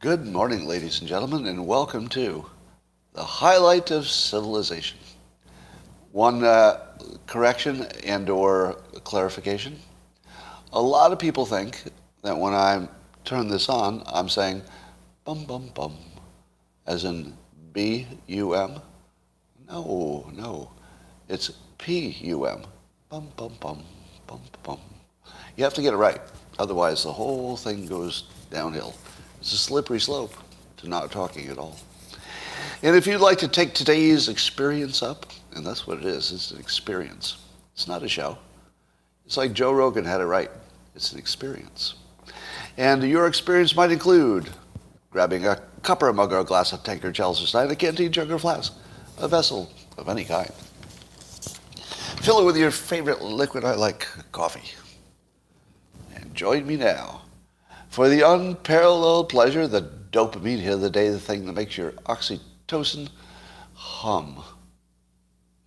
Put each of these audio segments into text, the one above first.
Good morning, ladies and gentlemen, and welcome to the highlight of civilization. One correction and or clarification. A lot of people think that when I turn this on, I'm saying bum bum bum, as in B-U-M. No, it's P-U-M. Bum bum bum, bum bum. You have to get it right, otherwise the whole thing goes downhill. It's a slippery slope to not talking at all. And if you'd like to take today's experience up, and that's what it is, it's an experience. It's not a show. It's like Joe Rogan had it right. It's an experience. And your experience might include grabbing a cup or a mug or a glass, a tankard, chalice or stein, a canteen, jug or flask, a vessel of any kind. Fill it with your favorite liquid, I like coffee. And join me now for the unparalleled pleasure, the dopamine hit of the day, the thing that makes your oxytocin hum.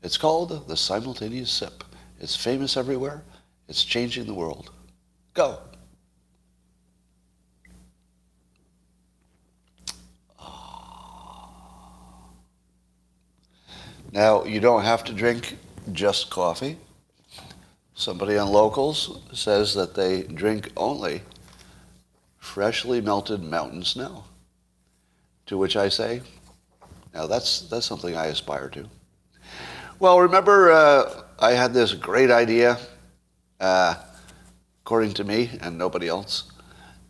It's called the simultaneous sip. It's famous everywhere. It's changing the world. Go. Now, you don't have to drink just coffee. Somebody on Locals says that they drink only freshly melted mountain snow. To which I say, now that's something I aspire to. Well, remember I had this great idea, according to me and nobody else,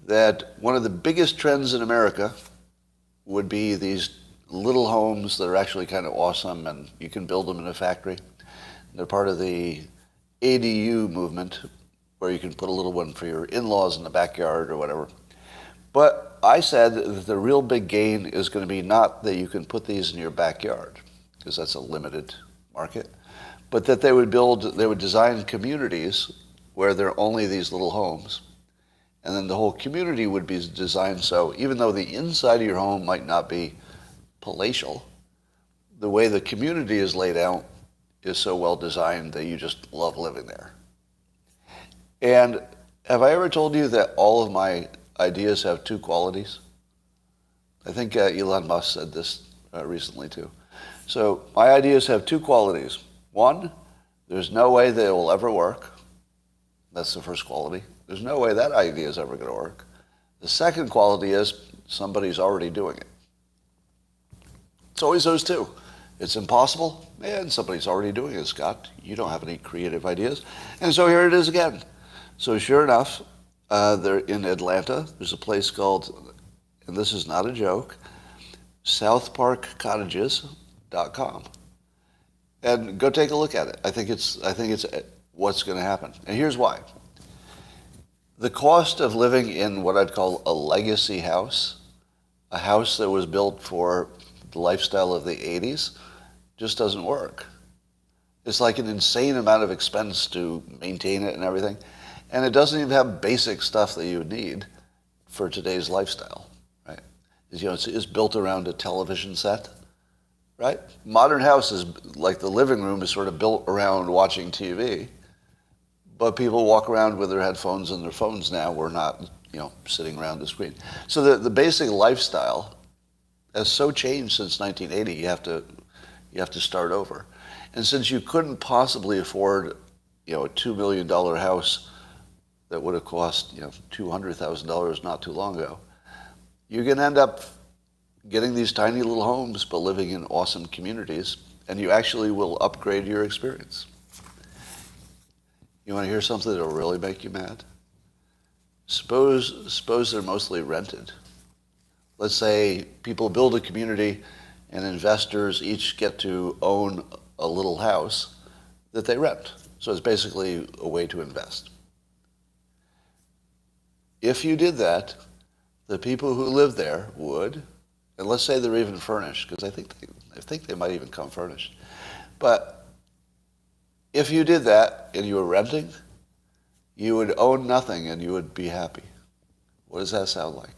that one of the biggest trends in America would be these little homes that are actually kind of awesome and you can build them in a factory. They're part of the ADU movement where you can put a little one for your in-laws in the backyard or whatever. But I said that the real big gain is going to be not that you can put these in your backyard, because that's a limited market, but that they would design communities where there are only these little homes. And then the whole community would be designed so, even though the inside of your home might not be palatial, the way the community is laid out is so well designed that you just love living there. And have I ever told you that all of my ideas have two qualities? I think Elon Musk said this recently too. So my ideas have two qualities. One, there's no way they will ever work. That's the first quality. There's no way that idea is ever going to work. The second quality is somebody's already doing it. It's always those two. It's impossible, and somebody's already doing it, Scott. You don't have any creative ideas. And so here it is again. So sure enough, they're in Atlanta. There's a place called, and this is not a joke, southparkcottages.com. And go take a look at it. I think it's what's going to happen. And here's why. The cost of living in what I'd call a legacy house, a house that was built for the lifestyle of the 80s, just doesn't work. It's like an insane amount of expense to maintain it and everything. And it doesn't even have basic stuff that you would need for today's lifestyle, right? It's built around a television set, right? Modern houses, like the living room, is sort of built around watching TV. But people walk around with their headphones and their phones now. We're not, sitting around the screen. So the basic lifestyle has so changed since 1980. You have to start over. And since you couldn't possibly afford, a $2 million house that would have cost, $200,000 not too long ago, you're going to end up getting these tiny little homes but living in awesome communities, and you actually will upgrade your experience. You want to hear something that will really make you mad? Suppose they're mostly rented. Let's say people build a community and investors each get to own a little house that they rent. So it's basically a way to invest. If you did that, the people who live there would, and let's say they're even furnished, because I think they might even come furnished. But if you did that and you were renting, you would own nothing and you would be happy. What does that sound like?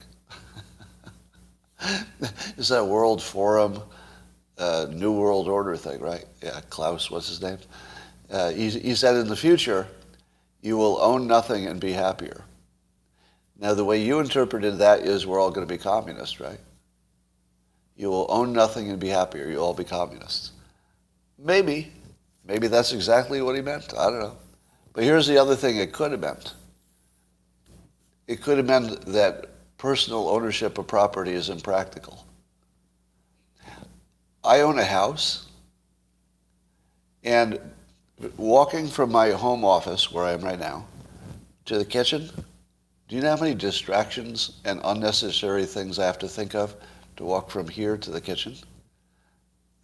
It's that World Forum, New World Order thing, right? Yeah, Klaus, what's his name? He said in the future, you will own nothing and be happier. Now, the way you interpreted that is we're all going to be communists, right? You will own nothing and be happier. You'll all be communists. Maybe. Maybe that's exactly what he meant. I don't know. But here's the other thing it could have meant. It could have meant that personal ownership of property is impractical. I own a house, and walking from my home office, where I am right now, to the kitchen, do you know how many distractions and unnecessary things I have to think of to walk from here to the kitchen?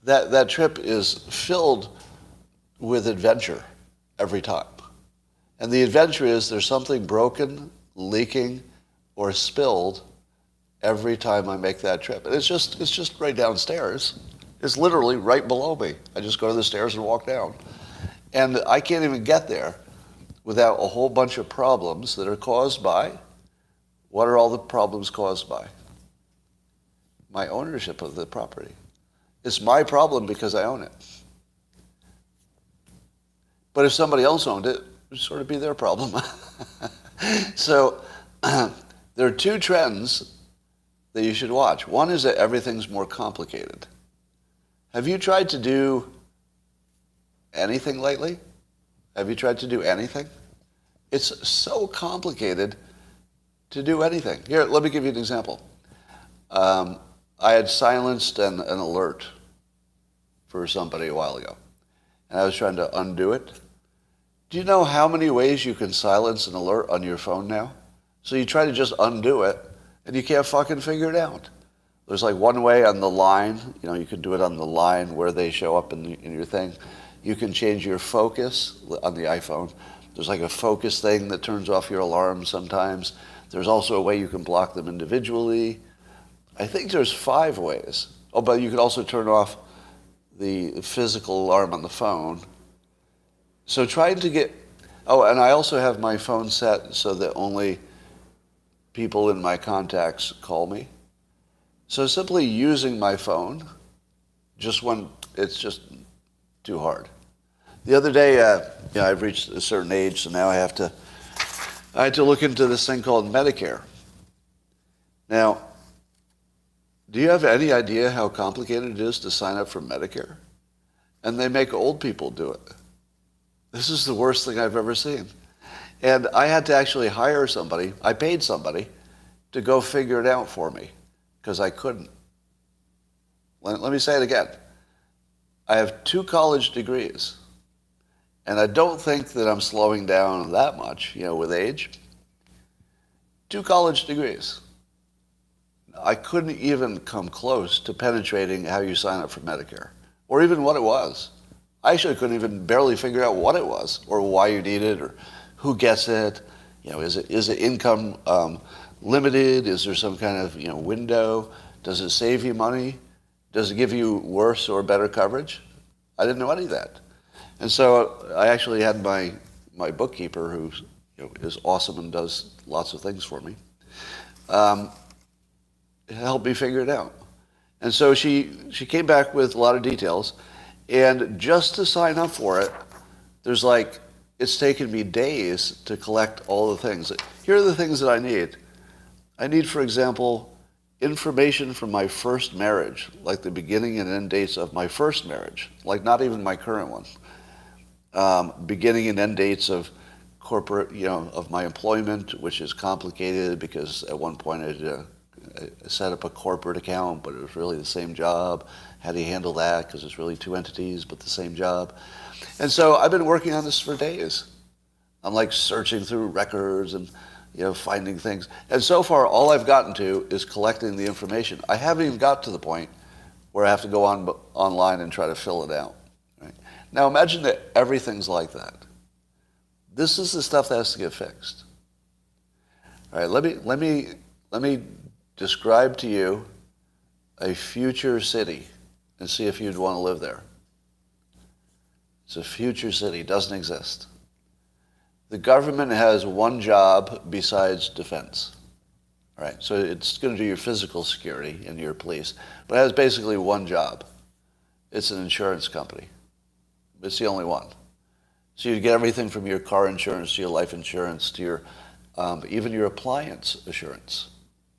That trip is filled with adventure every time. And the adventure is there's something broken, leaking, or spilled every time I make that trip. And it's just right downstairs. It's literally right below me. I just go to the stairs and walk down. And I can't even get there without a whole bunch of problems that are caused by, what are all the problems caused by? My ownership of the property. It's my problem because I own it. But if somebody else owned it, it would sort of be their problem. So there are two trends that you should watch. One is that everything's more complicated. Have you tried to do anything lately? Have you tried to do anything? It's so complicated to do anything. Here, let me give you an example. I had silenced an alert for somebody a while ago, and I was trying to undo it. Do you know how many ways you can silence an alert on your phone now? So you try to just undo it, and you can't fucking figure it out. There's like one way on the line. You can do it on the line where they show up in your thing. You can change your focus on the iPhone. There's like a focus thing that turns off your alarm sometimes. There's also a way you can block them individually. I think there's 5 ways. Oh, but you could also turn off the physical alarm on the phone. So trying to get... Oh, and I also have my phone set so that only people in my contacts call me. So simply using my phone, just when it's just too hard. The other day, I've reached a certain age, so now I had to look into this thing called Medicare. Now, do you have any idea how complicated it is to sign up for Medicare? And they make old people do it. This is the worst thing I've ever seen. And I had to actually hire somebody. I paid somebody to go figure it out for me because I couldn't. Let me say it again. I have 2 college degrees, and I don't think that I'm slowing down that much, with age. 2 college degrees. I couldn't even come close to penetrating how you sign up for Medicare, or even what it was. I actually couldn't even barely figure out what it was, or why you need it, or who gets it. Is it income limited? Is there some kind of window? Does it save you money? Does it give you worse or better coverage? I didn't know any of that. And so I actually had my bookkeeper, who is awesome and does lots of things for me, help me figure it out. And so she came back with a lot of details, and just to sign up for it, it's taken me days to collect all the things. Here are the things that I need. I need, for example, information from my first marriage, like the beginning and end dates of my first marriage, like not even my current one. Beginning and end dates of corporate, of my employment, which is complicated because at one point I set up a corporate account, but it was really the same job. How do you handle that? Because it's really 2 entities, but the same job. And so I've been working on this for days. I'm like searching through records and finding things. And so far, all I've gotten to is collecting the information. I haven't even got to the point where I have to go online and try to fill it out. Right? Now imagine that everything's like that. This is the stuff that has to get fixed. All right, let me describe to you a future city and see if you'd want to live there. It's a future city, doesn't exist. The government has one job besides defense. All right, so it's going to do your physical security and your police, but it has basically one job. It's an insurance company. It's the only one. So you get everything from your car insurance to your life insurance to your even your appliance assurance.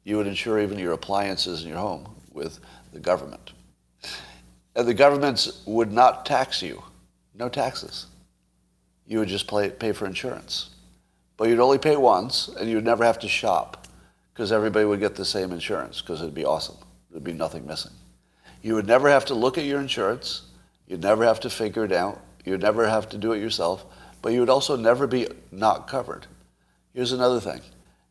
You would insure even your appliances in your home with the government. And the governments would not tax you. No taxes. You would just pay for insurance. But you'd only pay once, and you'd never have to shop, because everybody would get the same insurance, because it'd be awesome. There'd be nothing missing. You would never have to look at your insurance. You'd never have to figure it out. You'd never have to do it yourself. But you would also never be not covered. Here's another thing.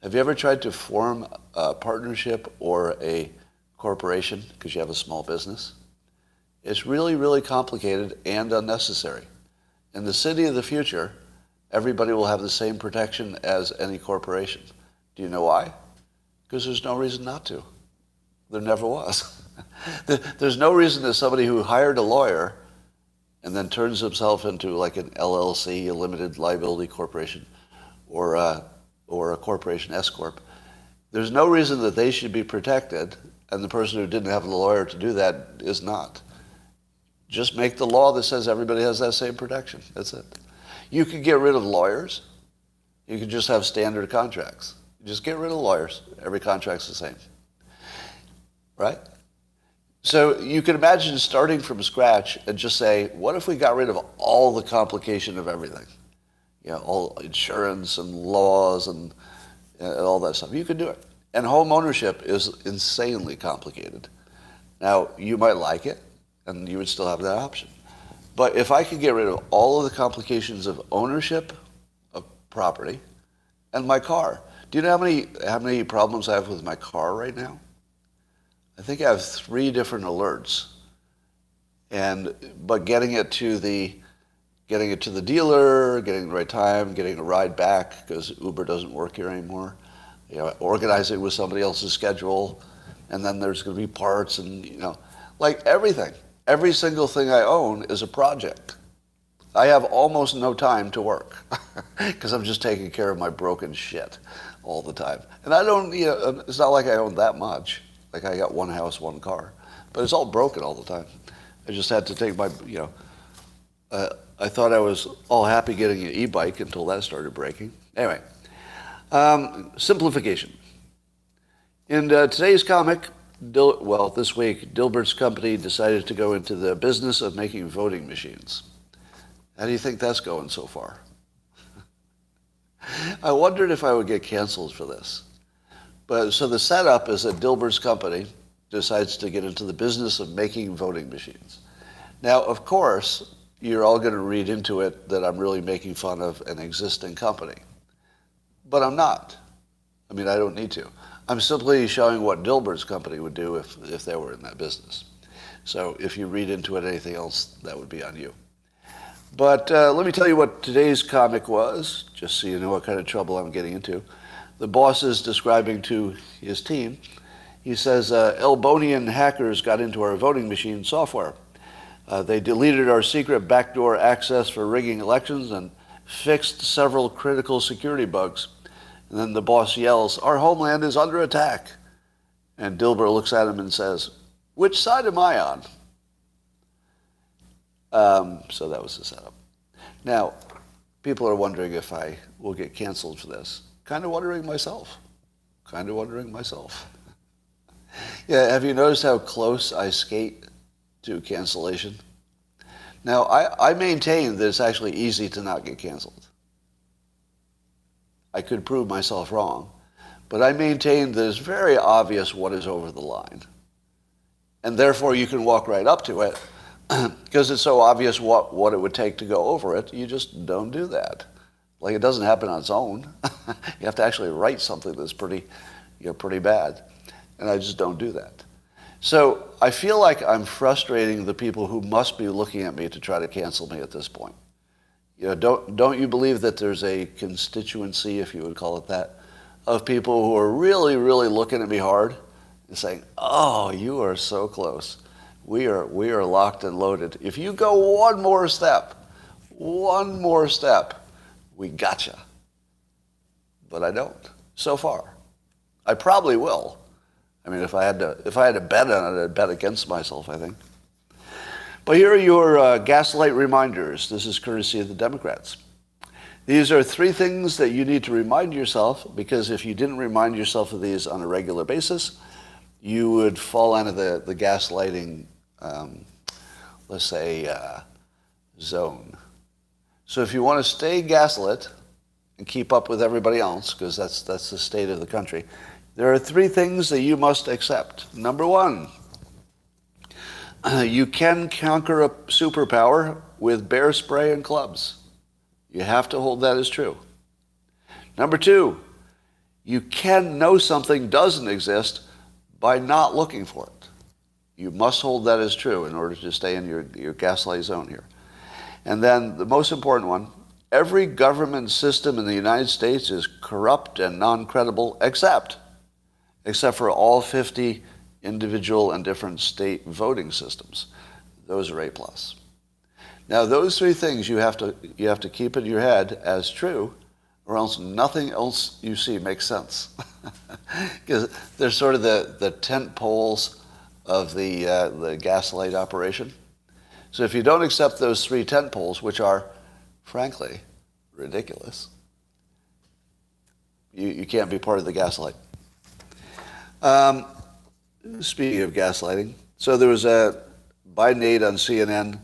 Have you ever tried to form a partnership or a corporation because you have a small business? It's really, really complicated and unnecessary. In the city of the future, everybody will have the same protection as any corporation. Do you know why? Because there's no reason not to. There never was. There's no reason that somebody who hired a lawyer and then turns himself into like an LLC, a limited liability corporation, or a corporation S Corp. There's no reason that they should be protected, and the person who didn't have the lawyer to do that is not. Just make the law that says everybody has that same protection. That's it. You could get rid of lawyers. You could just have standard contracts. Just get rid of lawyers. Every contract's the same. Right? So you can imagine starting from scratch and just say, what if we got rid of all the complication of everything? You know, all insurance and laws and all that stuff. You could do it. And home ownership is insanely complicated. Now, you might like it, and you would still have that option. But if I could get rid of all of the complications of ownership of property and my car. Do you know how many problems I have with my car right now? I think I have 3 different alerts. But getting it to the dealer, getting the right time, getting a ride back because Uber doesn't work here anymore, you know, organizing with somebody else's schedule, and then there's going to be parts and, you know, like everything. Every single thing I own is a project. I have almost no time to work because I'm just taking care of my broken shit all the time. And I don't, you know, it's not like I own that much. Like I got one house, one car, but it's all broken all the time. I just had to take my, you know, I thought I was all happy getting an e-bike until that started breaking. Anyway, simplification. In today's comic, this week, Dilbert's company decided to go into the business of making voting machines. How do you think that's going so far? I wondered if I would get canceled for this. But so the setup is that Dilbert's company decides to get into the business of making voting machines. Now, of course, you're all going to read into it that I'm really making fun of an existing company. But I'm not. I mean, I don't need to. I'm simply showing what Dilbert's company would do if they were in that business. So if you read into it anything else, that would be on you. But let me tell you what today's comic was, just so you know what kind of trouble I'm getting into. The boss is describing to his team. He says, Elbonian hackers got into our voting machine software. They deleted our secret backdoor access for rigging elections and fixed several critical security bugs. And then the boss yells, our homeland is under attack. And Dilbert looks at him and says, which side am I on? So that was the setup. Now, people are wondering if I will get canceled for this. Kind of wondering myself. Yeah, have you noticed how close I skate to cancellation? Now, I maintain that it's actually easy to not get canceled. I could prove myself wrong, but I maintain that it's very obvious what is over the line. And therefore, you can walk right up to it because it's so obvious what it would take to go over it. You just don't do that. Like, it doesn't happen on its own. You have to actually write something that's pretty bad. And I just don't do that. So I feel like I'm frustrating the people who must be looking at me to try to cancel me at this point. You know, don't you believe that there's a constituency, if you would call it that, of people who are really, really looking at me hard and saying, oh, you are so close. We are locked and loaded. If you go one more step, we gotcha. But I don't, so far. I probably will. I mean, if I had to bet on it, I'd bet against myself, I think. But here are your Gaslight reminders. This is courtesy of the Democrats. These are three things that you need to remind yourself, because if you didn't remind yourself of these on a regular basis, you would fall into the gaslighting, let's say, zone. So if you want to stay gaslit and keep up with everybody else, because that's the state of the country, there are three things that you must accept. Number one, you can conquer a superpower with bear spray and clubs. You have to hold that as true. Number two, you can know something doesn't exist by not looking for it. You must hold that as true in order to stay in your gaslight zone here. And then the most important one, every government system in the United States is corrupt and non-credible except for all 50 individual and different state voting systems. Those are A+. Now those three things you have to keep in your head as true, or else nothing else you see makes sense. Because they're sort of the tent poles of the gaslight operation. So if you don't accept those three tent poles, which are, frankly, ridiculous, you can't be part of the gaslight. Speaking of gaslighting, so there was a Biden aide on CNN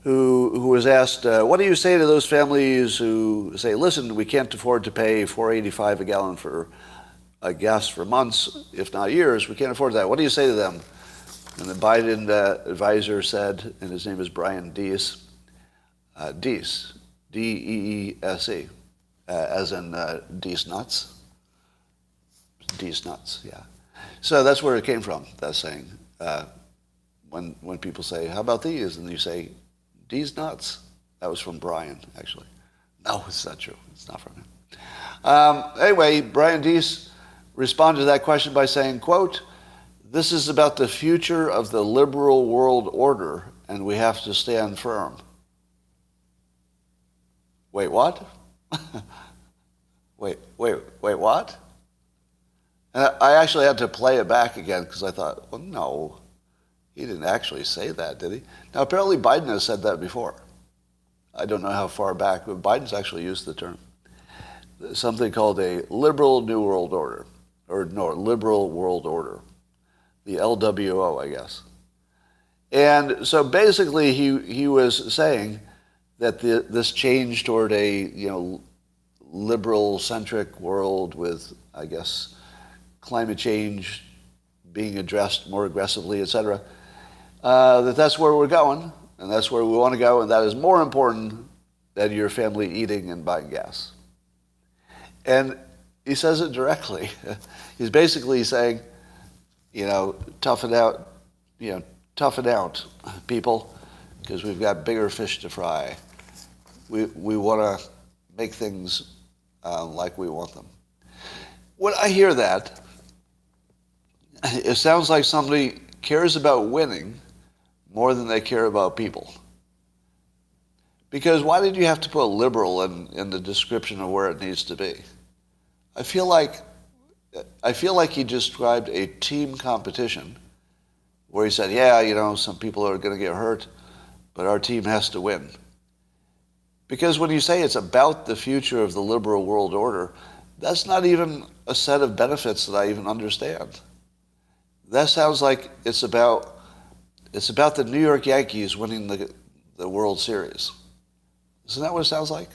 who was asked, what do you say to those families who say, listen, we can't afford to pay $4.85 a gallon for gas for months, if not years. We can't afford that. What do you say to them? And the Biden advisor said, and his name is Brian Deese, Deese, D-E-E-S-E, as in Deese nuts. Deese nuts, yeah. So that's where it came from, that saying. When people say, how about these? And you say, Deese nuts. That was from Brian, actually. No, it's not true. It's not from him. Anyway, Brian Deese responded to that question by saying, quote, this is about the future of the liberal world order, and we have to stand firm. Wait, what? wait, what? And I actually had to play it back again because I thought, well, no, he didn't actually say that, did he? Now, apparently Biden has said that before. I don't know how far back, but Biden's actually used the term. Something called a liberal new world order, or no, liberal world order. The LWO, I guess. And so basically he was saying that this change toward a liberal-centric world with, I guess, climate change being addressed more aggressively, etc., that's where we're going, and that's where we want to go, and that is more important than your family eating and buying gas. And he says it directly. He's basically saying, toughen out, people, because we've got bigger fish to fry. We want to make things like we want them. When I hear that, it sounds like somebody cares about winning more than they care about people. Because why did you have to put liberal in the description of where it needs to be? I feel like he described a team competition where he said, yeah, some people are going to get hurt, but our team has to win. Because when you say it's about the future of the liberal world order, that's not even a set of benefits that I even understand. That sounds like it's about the New York Yankees winning the World Series. Isn't that what it sounds like?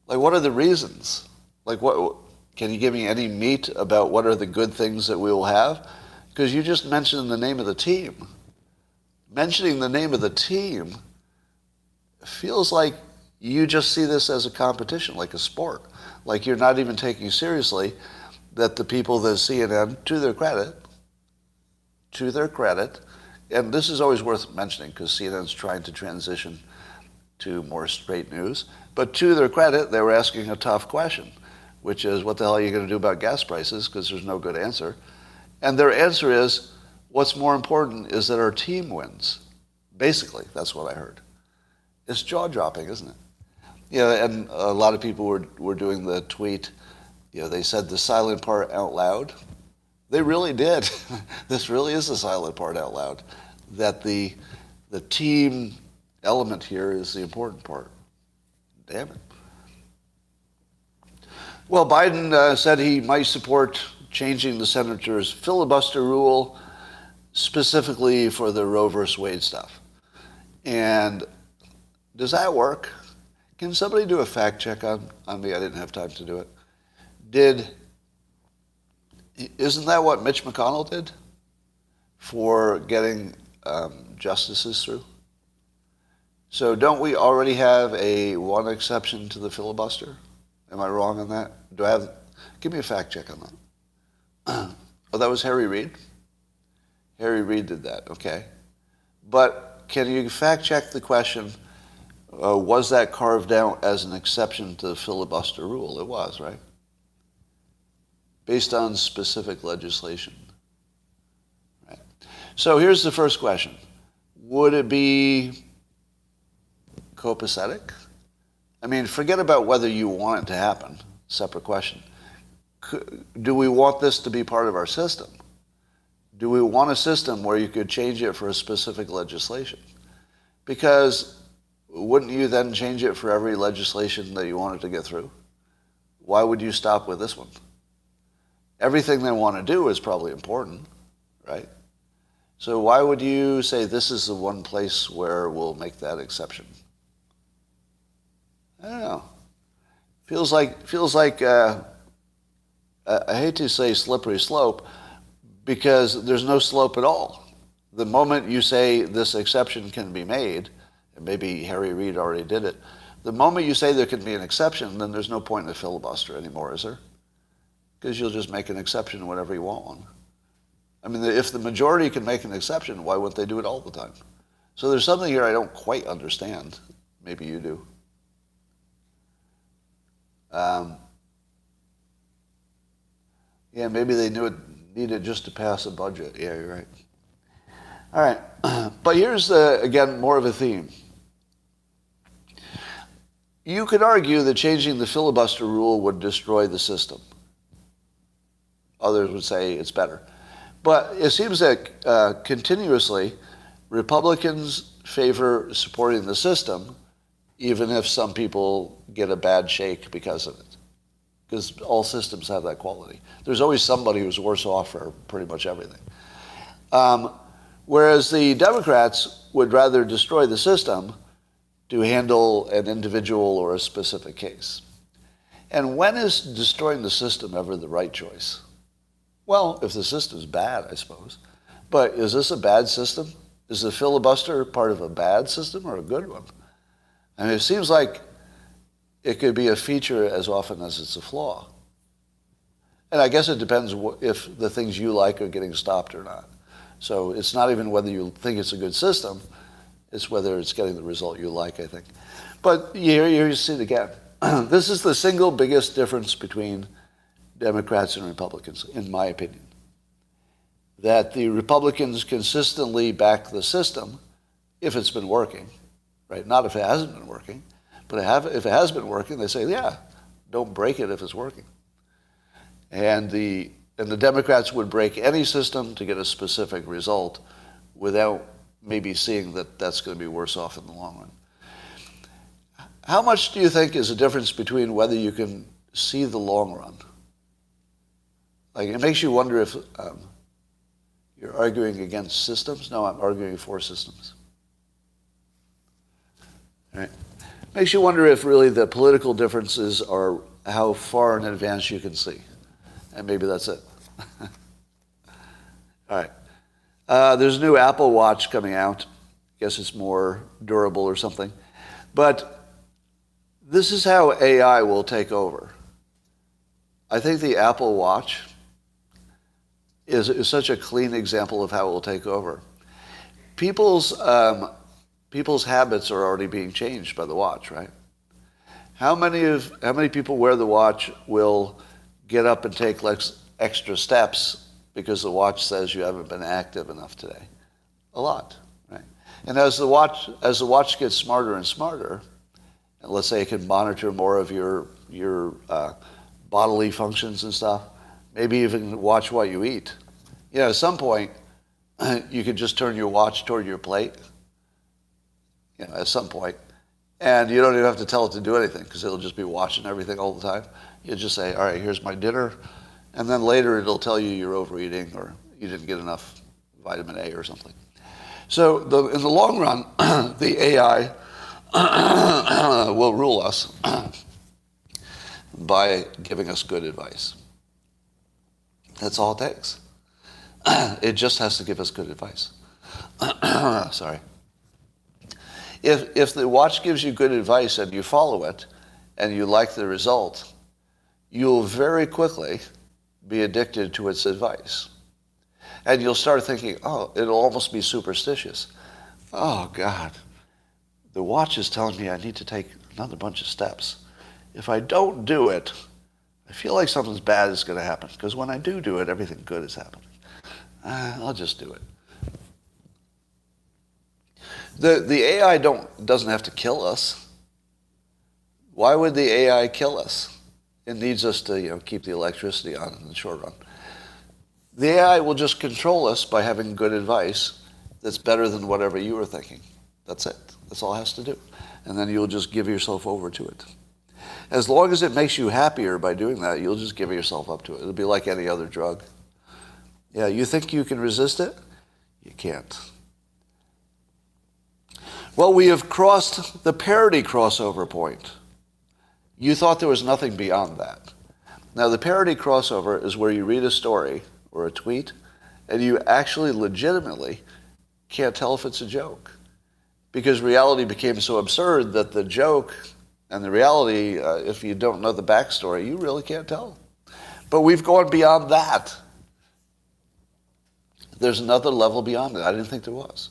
Like, what are the reasons? Like, what? Can you give me any meat about what are the good things that we will have? Because you just mentioned the name of the team. Mentioning the name of the team feels like you just see this as a competition, like a sport. Like you're not even taking seriously that the people that CNN, to their credit, and this is always worth mentioning because CNN's trying to transition to more straight news, but to their credit, they were asking a tough question, which is, what the hell are you going to do about gas prices? Because there's no good answer. And their answer is, what's more important is that our team wins. Basically, that's what I heard. It's jaw-dropping, isn't it? And a lot of people were doing the tweet, they said the silent part out loud. They really did. This really is the silent part out loud. That the team element here is the important part. Damn it. Well, Biden said he might support changing the senator's filibuster rule specifically for the Roe versus Wade stuff. And does that work? Can somebody do a fact check on me? I didn't have time to do it. Isn't that what Mitch McConnell did for getting justices through? So don't we already have one exception to the filibuster? Am I wrong on that? Give me a fact check on that. Oh, that was Harry Reid? Harry Reid did that, okay. But can you fact check the question, was that carved out as an exception to the filibuster rule? It was, right? Based on specific legislation. Right. So here's the first question. Would it be copacetic? I mean, forget about whether you want it to happen. Separate question. Do we want this to be part of our system? Do we want a system where you could change it for a specific legislation? Because wouldn't you then change it for every legislation that you wanted to get through? Why would you stop with this one? Everything they want to do is probably important, right? So why would you say this is the one place where we'll make that exception? I don't know. Feels like I hate to say slippery slope, because there's no slope at all. The moment you say this exception can be made, and maybe Harry Reid already did it, the moment you say there can be an exception, then there's no point in the filibuster anymore, is there? Because you'll just make an exception whenever you want one. I mean, if the majority can make an exception, why wouldn't they do it all the time? So there's something here I don't quite understand. Maybe you do. Yeah, maybe they knew it needed just to pass a budget. Yeah, you're right. All right. But here's, again, more of a theme. You could argue that changing the filibuster rule would destroy the system. Others would say it's better. But it seems that continuously, Republicans favor supporting the system, even if some people get a bad shake because of it. Because all systems have that quality. There's always somebody who's worse off for pretty much everything. Whereas the Democrats would rather destroy the system to handle an individual or a specific case. And when is destroying the system ever the right choice? Well, if the system's bad, I suppose. But is this a bad system? Is the filibuster part of a bad system or a good one? I mean, it seems like it could be a feature as often as it's a flaw. And I guess it depends if the things you like are getting stopped or not. So it's not even whether you think it's a good system, it's whether it's getting the result you like, I think. But here you see it again. This is the single biggest difference between Democrats and Republicans, in my opinion. That the Republicans consistently back the system if it's been working, right? Not if it hasn't been working. But if it has been working, they say, yeah, don't break it if it's working. And the Democrats would break any system to get a specific result without maybe seeing that that's going to be worse off in the long run. How much do you think is the difference between whether you can see the long run? Like, it makes you wonder if you're arguing against systems. No, I'm arguing for systems. All right. Makes you wonder if really the political differences are how far in advance you can see. And maybe that's it. All right. There's a new Apple Watch coming out. I guess it's more durable or something. But this is how AI will take over. I think the Apple Watch is such a clean example of how it will take over. People's habits are already being changed by the watch, right? How many people wear the watch will get up and take extra steps because the watch says you haven't been active enough today? A lot, right? And as the watch gets smarter and smarter, and let's say it can monitor more of your bodily functions and stuff, maybe even watch what you eat. You know, at some point, you could just turn your watch toward your plate. You know, at some point, And you don't even have to tell it to do anything because it'll just be watching everything all the time. You just say, all right, here's my dinner. And then later it'll tell you you're overeating or you didn't get enough vitamin A or something. So in the long run, the AI will rule us by giving us good advice. That's all it takes. It just has to give us good advice. Sorry. If the watch gives you good advice and you follow it and you like the result, you'll very quickly be addicted to its advice. And you'll start thinking, oh, it'll almost be superstitious. Oh, God, the watch is telling me I need to take another bunch of steps. If I don't do it, I feel like something bad is going to happen. Because when I do it, everything good is happening. I'll just do it. The AI doesn't have to kill us. Why would the AI kill us? It needs us to keep the electricity on in the short run. The AI will just control us by having good advice that's better than whatever you were thinking. That's it. That's all it has to do. And then you'll just give yourself over to it. As long as it makes you happier by doing that, you'll just give yourself up to it. It'll be like any other drug. Yeah, you think you can resist it? You can't. Well, we have crossed the parody crossover point. You thought there was nothing beyond that. Now, the parody crossover is where you read a story or a tweet, and you actually legitimately can't tell if it's a joke. Because reality became so absurd that the joke and the reality, if you don't know the backstory, you really can't tell. But we've gone beyond that. There's another level beyond it. I didn't think there was.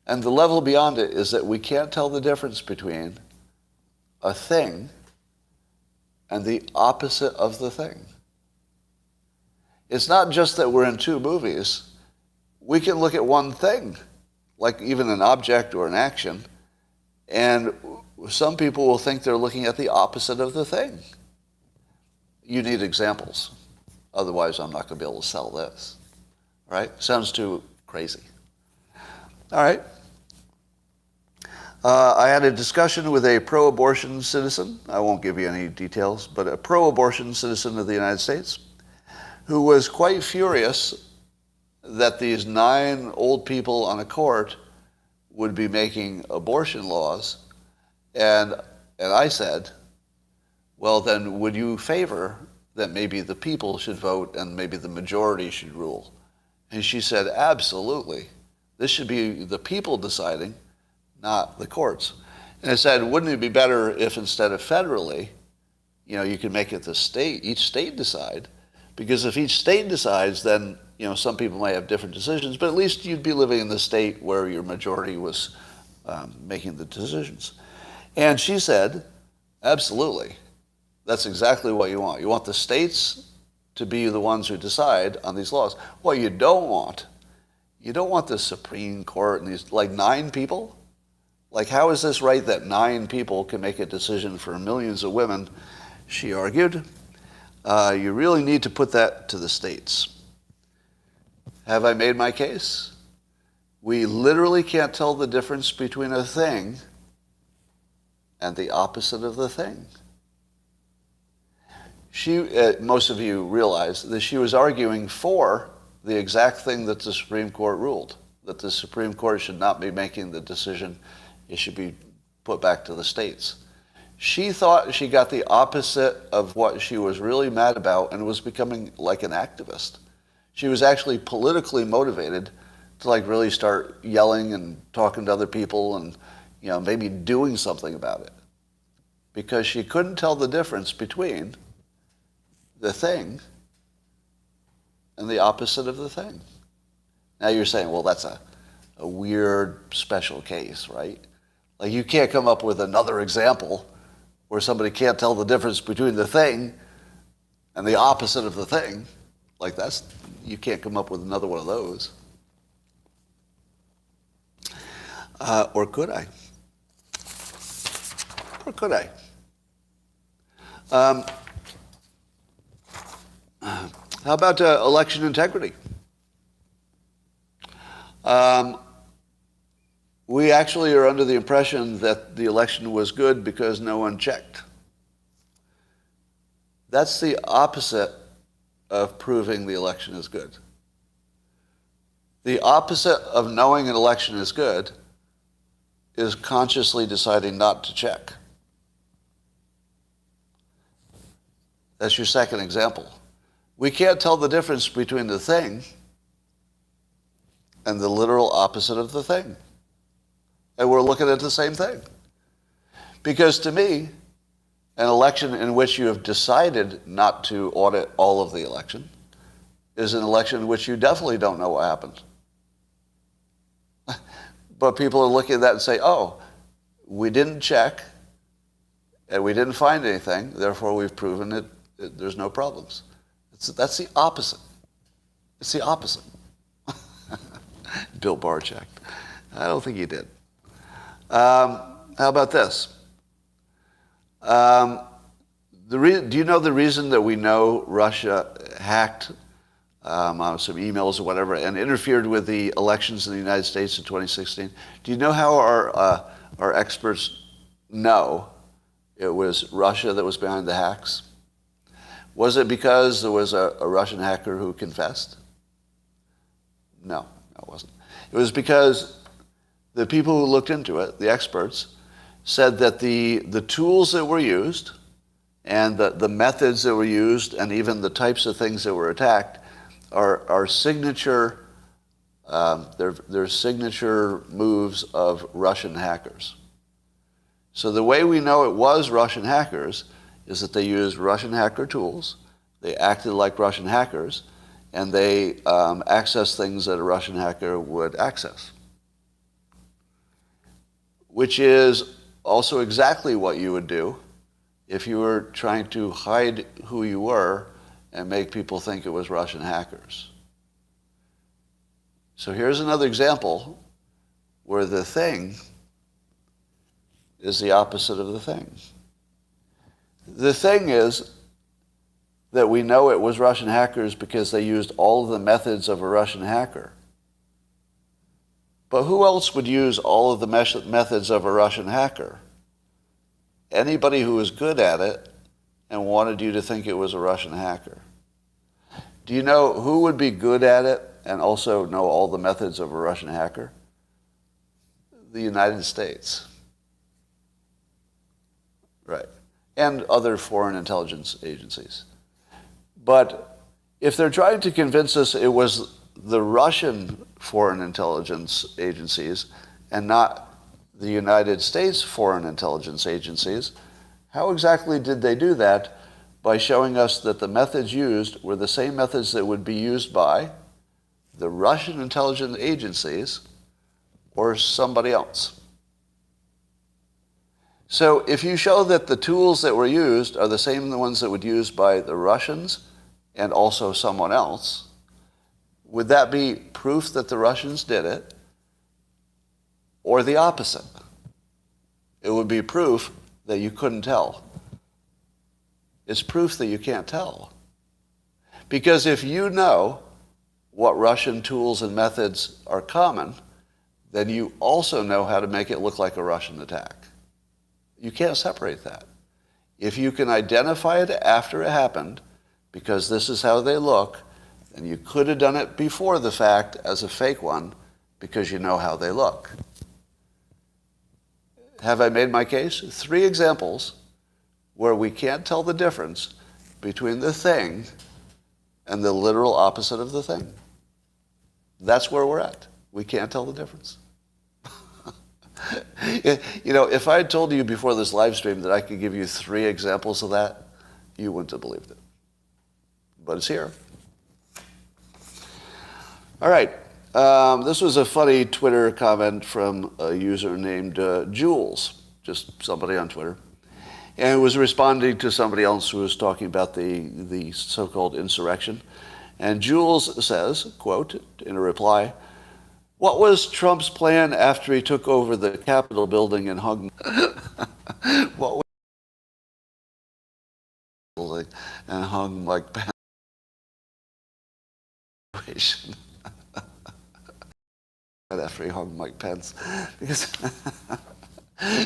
And the level beyond it is that we can't tell the difference between a thing and the opposite of the thing. It's not just that we're in two movies. We can look at one thing, like even an object or an action, and some people will think they're looking at the opposite of the thing. You need examples. Otherwise, I'm not going to be able to sell this. Right? Sounds too crazy. All right. I had a discussion with a pro-abortion citizen. I won't give you any details, but a pro-abortion citizen of the United States who was quite furious that these 9 old people on a court would be making abortion laws. And I said, well, then would you favor that maybe the people should vote and maybe the majority should rule? And she said, absolutely. This should be the people deciding, not the courts. And I said, wouldn't it be better if instead of federally, you could make it each state decide? Because if each state decides, then, some people might have different decisions, but at least you'd be living in the state where your majority was making the decisions. And she said, absolutely. That's exactly what you want. You want the states to be the ones who decide on these laws. What you don't want the Supreme Court and these, 9 people? How is this right that 9 people can make a decision for millions of women? She argued, you really need to put that to the states. Have I made my case? We literally can't tell the difference between a thing and the opposite of the thing. Most of you realize that she was arguing for the exact thing that the Supreme Court ruled, that the Supreme Court should not be making the decision. It should be put back to the states. She thought she got the opposite of what she was really mad about and was becoming like an activist. She was actually politically motivated to really start yelling and talking to other people and maybe doing something about it. Because she couldn't tell the difference between the thing and the opposite of the thing. Now you're saying, well, that's a weird special case, right? You can't come up with another example where somebody can't tell the difference between the thing and the opposite of the thing. You can't come up with another one of those. Or could I? Or could I? How about election integrity? we actually are under the impression that the election was good because no one checked. That's the opposite of proving the election is good. The opposite of knowing an election is good is consciously deciding not to check. That's your second example. We can't tell the difference between the thing and the literal opposite of the thing. And we're looking at the same thing. Because to me, an election in which you have decided not to audit all of the election is an election in which you definitely don't know what happened. But people are looking at that and say, oh, we didn't check and we didn't find anything, therefore we've proven it, there's no problems. That's the opposite. It's the opposite. Bill Barr checked. I don't think he did. How about this? Do you know the reason that we know Russia hacked some emails or whatever and interfered with the elections in the United States in 2016? Do you know how our experts know it was Russia that was behind the hacks? Was it because there was a Russian hacker who confessed? No, it wasn't. It was because the people who looked into it, the experts, said that the tools that were used and the methods that were used and even the types of things that were attacked are signature, they're signature moves of Russian hackers. So the way we know it was Russian hackers is that they used Russian hacker tools, they acted like Russian hackers, and they accessed things that a Russian hacker would access. Which is also exactly what you would do if you were trying to hide who you were and make people think it was Russian hackers. So here's another example where the thing is the opposite of the thing. The thing is that we know it was Russian hackers because they used all of the methods of a Russian hacker. But who else would use all of the methods of a Russian hacker? Anybody who was good at it and wanted you to think it was a Russian hacker. Do you know who would be good at it and also know all the methods of a Russian hacker? The United States. Right. And other foreign intelligence agencies. But if they're trying to convince us it was the Russian foreign intelligence agencies and not the United States foreign intelligence agencies, how exactly did they do that? By showing us that the methods used were the same methods that would be used by the Russian intelligence agencies or somebody else. So if you show that the tools that were used are the same the ones that would be used by the Russians and also someone else, would that be proof that the Russians did it or the opposite? It would be proof that you couldn't tell. It's proof that you can't tell. Because if you know what Russian tools and methods are common, then you also know how to make it look like a Russian attack. You can't separate that. If you can identify it after it happened, because this is how they look, then you could have done it before the fact as a fake one because you know how they look. Have I made my case? 3 examples where we can't tell the difference between the thing and the literal opposite of the thing. That's where we're at. We can't tell the difference. You know, if I had told you before this live stream that I could give you 3 examples of that, you wouldn't have believed it. But it's here. All right. This was a funny Twitter comment from a user named Jules, just somebody on Twitter. And it was responding to somebody else who was talking about the so-called insurrection. And Jules says, quote, in a reply, "What was Trump's plan after he took over the Capitol building and hung what was building and hung like persuasion?" after he hung Mike Pence. Because,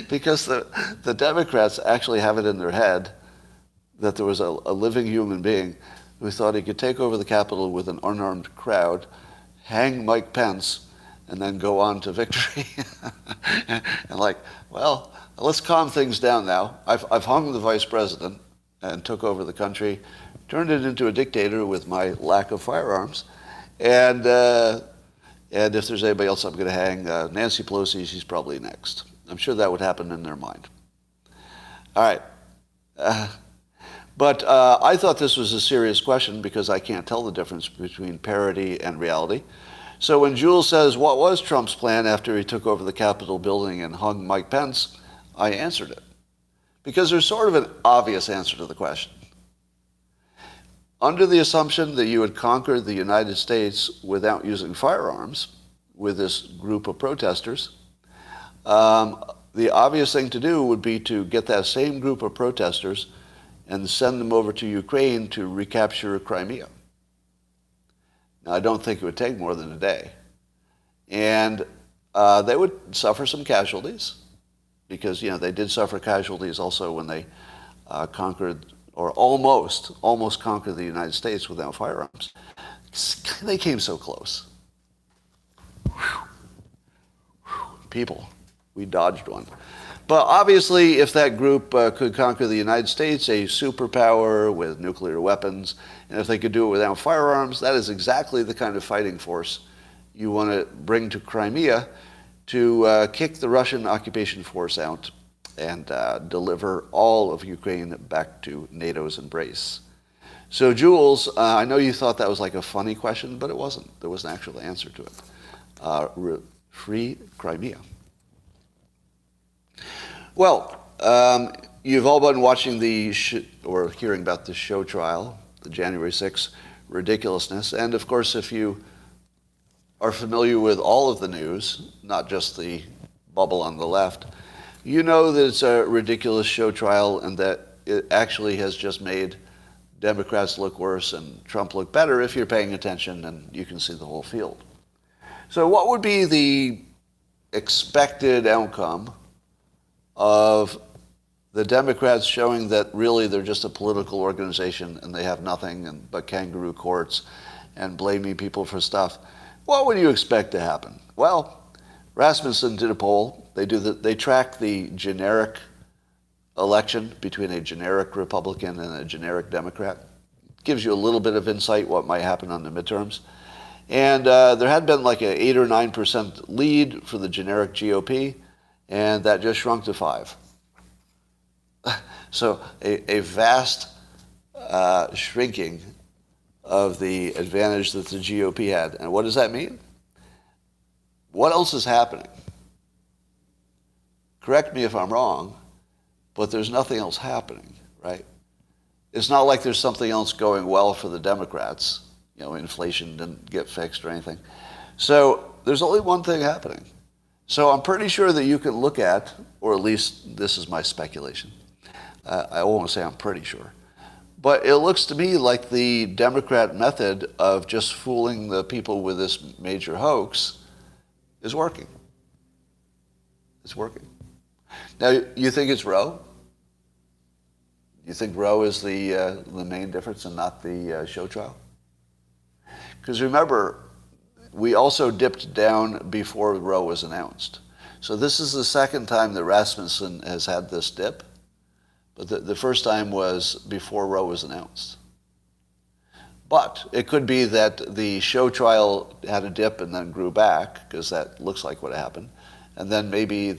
because the Democrats actually have it in their head that there was a living human being who thought he could take over the Capitol with an unarmed crowd, hang Mike Pence, and then go on to victory. And like, well, let's calm things down now. I've hung the vice president and took over the country, turned it into a dictator with my lack of firearms. And if there's anybody else I'm going to hang, Nancy Pelosi, she's probably next. I'm sure that would happen in their mind. All right. But I thought this was a serious question because I can't tell the difference between parody and reality. So when Jules says, what was Trump's plan after he took over the Capitol building and hung Mike Pence, I answered it. Because there's sort of an obvious answer to the question. Under the assumption that you had conquered the United States without using firearms with this group of protesters, the obvious thing to do would be to get that same group of protesters and send them over to Ukraine to recapture Crimea. Now, I don't think it would take more than a day. And they would suffer some casualties because, they did suffer casualties also when they conquered, or almost conquered the United States without firearms. They came so close. People, we dodged one. But obviously, if that group could conquer the United States, a superpower with nuclear weapons, and if they could do it without firearms, that is exactly the kind of fighting force you want to bring to Crimea to kick the Russian occupation force out and deliver all of Ukraine back to NATO's embrace. So, Jules, I know you thought that was like a funny question, but it wasn't. There was an actual answer to it. Free Crimea. Well, you've all been watching or hearing about the show trial, the January 6th ridiculousness. And of course, if you are familiar with all of the news, not just the bubble on the left, you know that it's a ridiculous show trial and that it actually has just made Democrats look worse and Trump look better if you're paying attention and you can see the whole field. So what would be the expected outcome of the Democrats showing that really they're just a political organization and they have nothing but kangaroo courts and blaming people for stuff? What would you expect to happen? Well, Rasmussen did a poll. They track the generic election between a generic Republican and a generic Democrat. It gives you a little bit of insight what might happen on the midterms. And there had been like an 8 or 9% lead for the generic GOP, and that just shrunk to 5. So a vast shrinking of the advantage that the GOP had. And what does that mean? What else is happening? Correct me if I'm wrong, but there's nothing else happening, right? It's not like there's something else going well for the Democrats. Inflation didn't get fixed or anything. So there's only one thing happening. So I'm pretty sure that you can look at, or at least this is my speculation. I won't say I'm pretty sure. But it looks to me like the Democrat method of just fooling the people with this major hoax is working. It's working. Now, you think it's Roe? You think Roe is the main difference and not the show trial? Because remember, we also dipped down before Roe was announced. So this is the second time that Rasmussen has had this dip. But the first time was before Roe was announced. But it could be that the show trial had a dip and then grew back, because that looks like what happened. And then maybe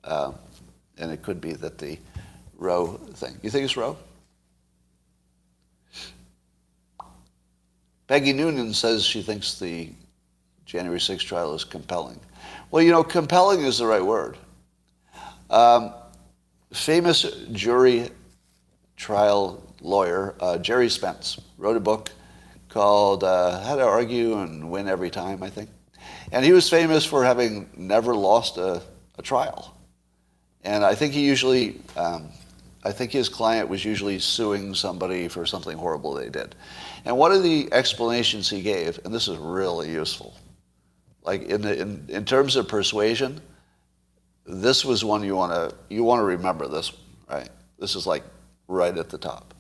and it could be that the Roe thing. You think it's Roe? Peggy Noonan says she thinks the January 6th trial is compelling. Well, compelling is the right word. Famous jury trial lawyer, Gerry Spence, wrote a book called How to Argue and Win Every Time, I think. And he was famous for having never lost a trial. And I think I think his client was usually suing somebody for something horrible they did. And one of the explanations he gave, and this is really useful, Like in terms of persuasion, this was one you want to remember this, right? This is like right at the top.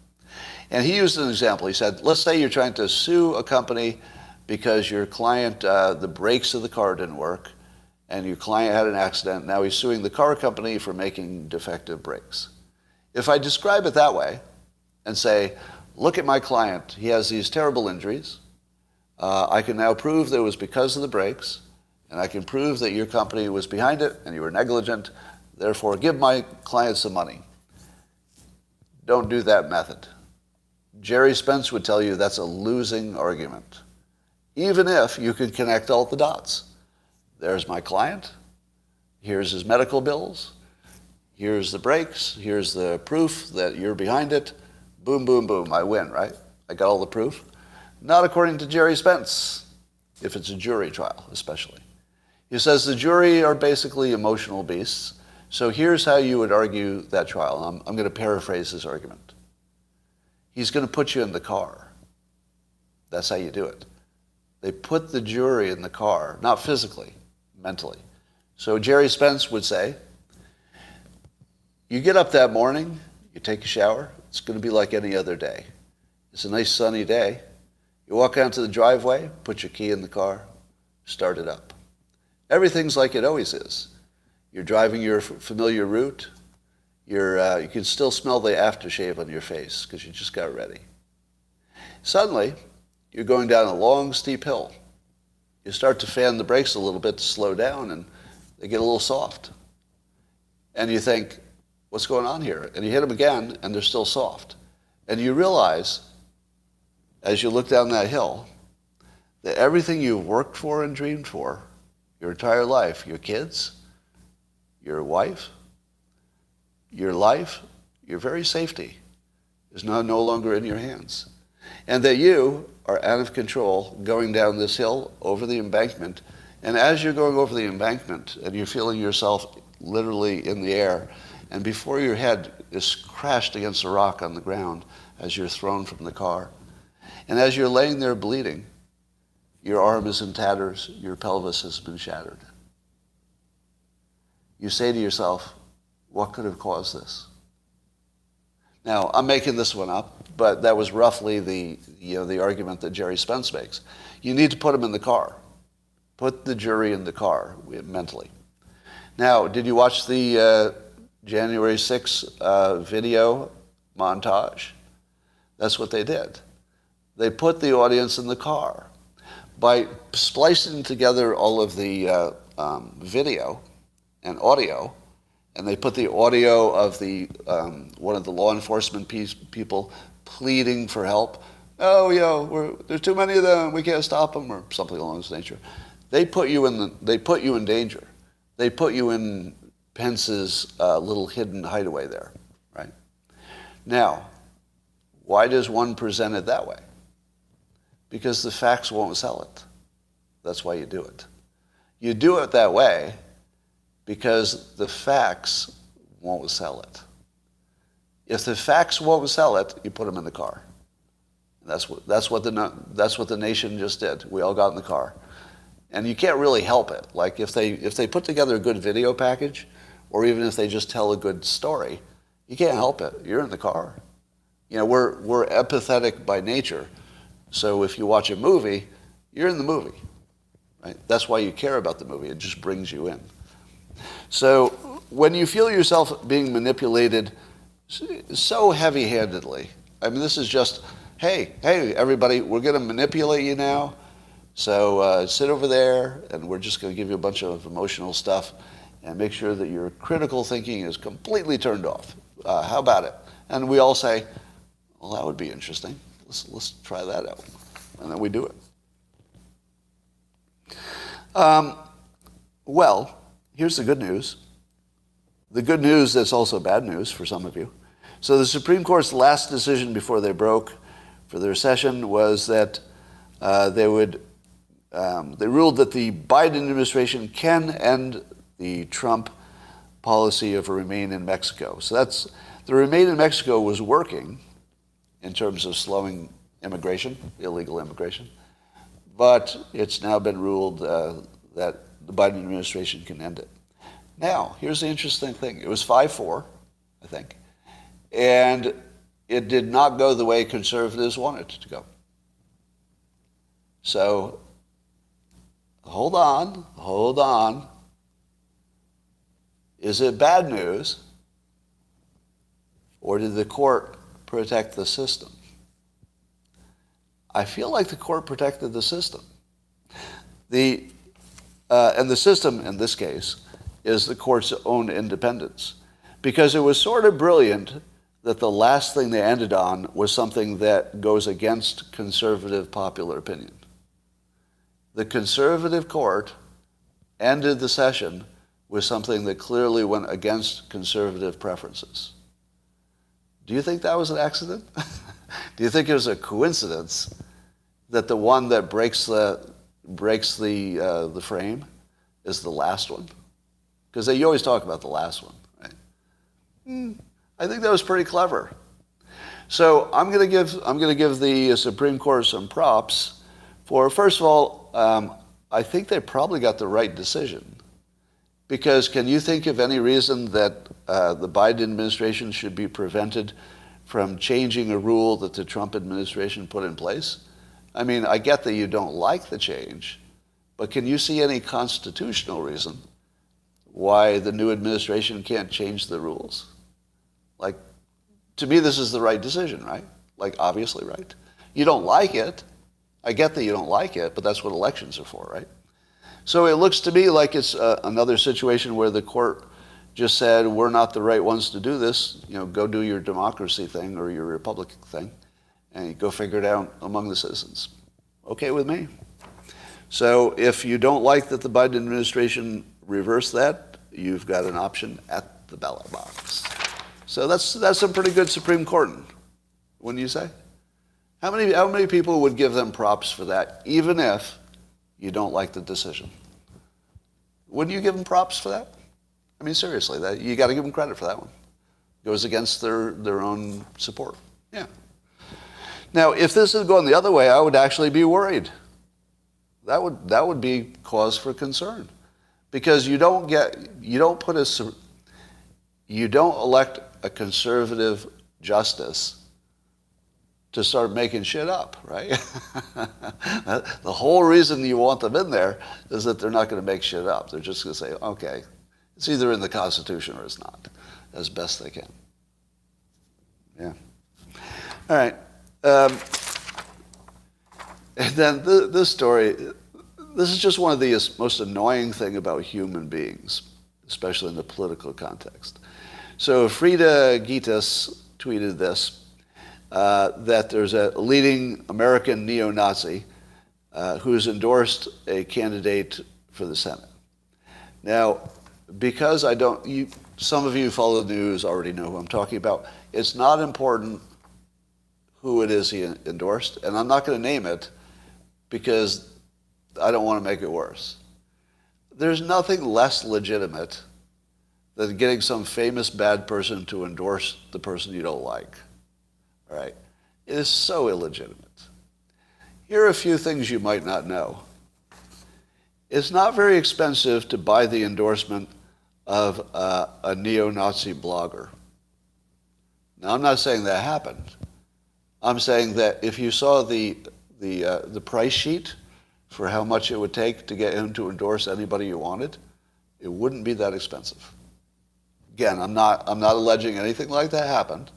And he used an example. He said, let's say you're trying to sue a company because your client, the brakes of the car didn't work, and your client had an accident. Now he's suing the car company for making defective brakes. If I describe it that way and say, look at my client, he has these terrible injuries. I can now prove that it was because of the brakes, and I can prove that your company was behind it and you were negligent. Therefore, give my client some money. Don't do that method. Gerry Spence would tell you that's a losing argument, even if you could connect all the dots. There's my client. Here's his medical bills. Here's the brakes. Here's the proof that you're behind it. Boom, boom, boom. I win, right? I got all the proof. Not according to Gerry Spence, if it's a jury trial, especially. He says the jury are basically emotional beasts. So here's how you would argue that trial. I'm going to paraphrase his argument. He's going to put you in the car. That's how you do it. They put the jury in the car, not physically, mentally. So Gerry Spence would say, you get up that morning, you take a shower, it's going to be like any other day. It's a nice sunny day. You walk out to the driveway, put your key in the car, start it up. Everything's like it always is. You're driving your familiar route. You can still smell the aftershave on your face because you just got ready. Suddenly, you're going down a long, steep hill. You start to fan the brakes a little bit to slow down, and they get a little soft. And you think, what's going on here? And you hit them again, and they're still soft. And you realize, as you look down that hill, that everything you've worked for and dreamed for your entire life, your kids, your wife, your life, your very safety, is now no longer in your hands. And that you are out of control going down this hill over the embankment. And as you're going over the embankment and you're feeling yourself literally in the air, and before your head is crashed against a rock on the ground as you're thrown from the car. And as you're laying there bleeding, your arm is in tatters, your pelvis has been shattered. You say to yourself, what could have caused this? Now, I'm making this one up, but that was roughly the argument that Gerry Spence makes. You need to put him in the car. Put the jury in the car mentally. Now, did you watch the January 6th video montage? That's what they did. They put the audience in the car. By splicing together all of the video and audio, and they put the audio of the one of the law enforcement people pleading for help. Oh, there's too many of them. We can't stop them, or something along this nature. They put you in danger. They put you in Pence's little hidden hideaway there, right? Now, why does one present it that way? Because the facts won't sell it. That's why you do it. You do it that way because the facts won't sell it. If the facts won't sell it, you put them in the car. That's what the nation just did. We all got in the car, and you can't really help it. Like if they put together a good video package, or even if they just tell a good story, you can't help it. You're in the car. You know, we're empathetic by nature. So if you watch a movie, you're in the movie, right? That's why you care about the movie. It just brings you in. So when you feel yourself being manipulated so heavy-handedly, I mean, this is just, hey, everybody, we're going to manipulate you now. So sit over there, and we're just going to give you a bunch of emotional stuff and make sure that your critical thinking is completely turned off. How about it? And we all say, well, that would be interesting. Let's try that out. And then we do it. Well, here's the good news. The good news that's also bad news for some of you. So the Supreme Court's last decision before they broke for their session was that they ruled that the Biden administration can end the Trump policy of Remain in Mexico. So the Remain in Mexico was working in terms of slowing immigration, illegal immigration. But it's now been ruled that the Biden administration can end it. Now, here's the interesting thing. It was 5-4, I think, and it did not go the way conservatives wanted it to go. So, hold on. Is it bad news, or did the court protect the system? I feel like the court protected the system. And the system, in this case, is the court's own independence. Because it was sort of brilliant that the last thing they ended on was something that goes against conservative popular opinion. The conservative court ended the session with something that clearly went against conservative preferences. Do you think that was an accident? Do you think it was a coincidence that the one that breaks the frame is the last one? Because you always talk about the last one, right? I think that was pretty clever. So I'm going to give the Supreme Court some props for, first of all, I think they probably got the right decision. Because can you think of any reason that the Biden administration should be prevented from changing a rule that the Trump administration put in place? I mean, I get that you don't like the change, but can you see any constitutional reason why the new administration can't change the rules? Like, to me, this is the right decision, right? Like, obviously, right? You don't like it. I get that you don't like it, but that's what elections are for, right? So it looks to me like it's another situation where the court just said, we're not the right ones to do this. You know, go do your democracy thing or your republic thing, and you go figure it out among the citizens. Okay with me? So if you don't like that the Biden administration reversed that, you've got an option at the ballot box. So that's a pretty good Supreme Court, wouldn't you say? How many people would give them props for that, even if you don't like the decision? Wouldn't you give them props for that? I mean, seriously, you got to give them credit for that one. It goes against their own support. Yeah. Now, if this is going the other way, I would actually be worried. That would be cause for concern, because you don't elect a conservative justice to start making shit up, right? The whole reason you want them in there is that they're not going to make shit up. They're just going to say, okay, it's either in the Constitution or it's not, as best they can. Yeah. All right. And then this story, this is just one of the most annoying thing about human beings, especially in the political context. So Frida Ghitis tweeted this, that there's a leading American neo-Nazi who's endorsed a candidate for the Senate. Now, because some of you who follow the news already know who I'm talking about, it's not important who it is he endorsed, and I'm not going to name it because I don't want to make it worse. There's nothing less legitimate than getting some famous bad person to endorse the person you don't like. All right? It is so illegitimate. Here are a few things you might not know. It's not very expensive to buy the endorsement of a neo-Nazi blogger. Now, I'm not saying that happened. I'm saying that if you saw the price sheet for how much it would take to get him to endorse anybody you wanted, it wouldn't be that expensive. Again, I'm not alleging anything like that happened.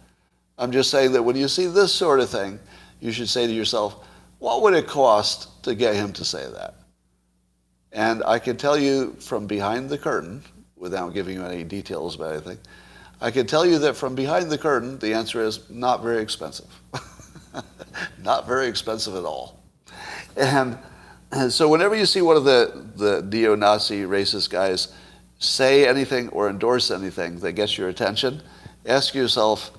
I'm just saying that when you see this sort of thing, you should say to yourself, what would it cost to get him to say that? And I can tell you from behind the curtain, without giving you any details about anything, I can tell you that from behind the curtain, the answer is not very expensive. Not very expensive at all. And so whenever you see one of the neo-Nazi racist guys say anything or endorse anything that gets your attention, ask yourself,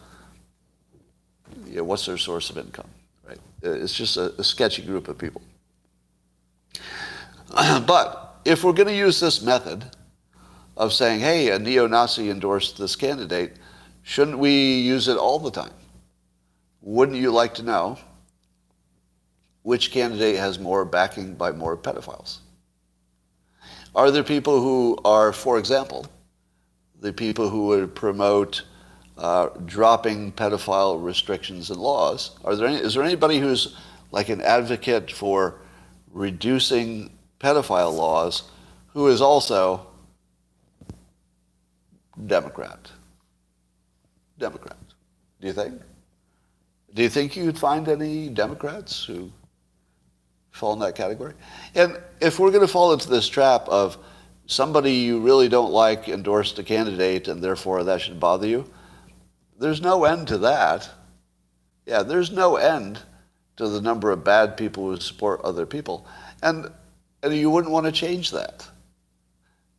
what's their source of income? Right? It's just a sketchy group of people. But if we're going to use this method of saying, hey, a neo-Nazi endorsed this candidate, shouldn't we use it all the time? Wouldn't you like to know which candidate has more backing by more pedophiles? Are there people who are, for example, the people who would promote dropping pedophile restrictions and laws? Is there anybody who's like an advocate for reducing pedophile laws who is also Democrat? Democrat. Do you think? Do you think you'd find any Democrats who fall in that category? And if we're going to fall into this trap of somebody you really don't like endorsed a candidate and therefore that should bother you, there's no end to that. Yeah, there's no end to the number of bad people who support other people. And you wouldn't want to change that.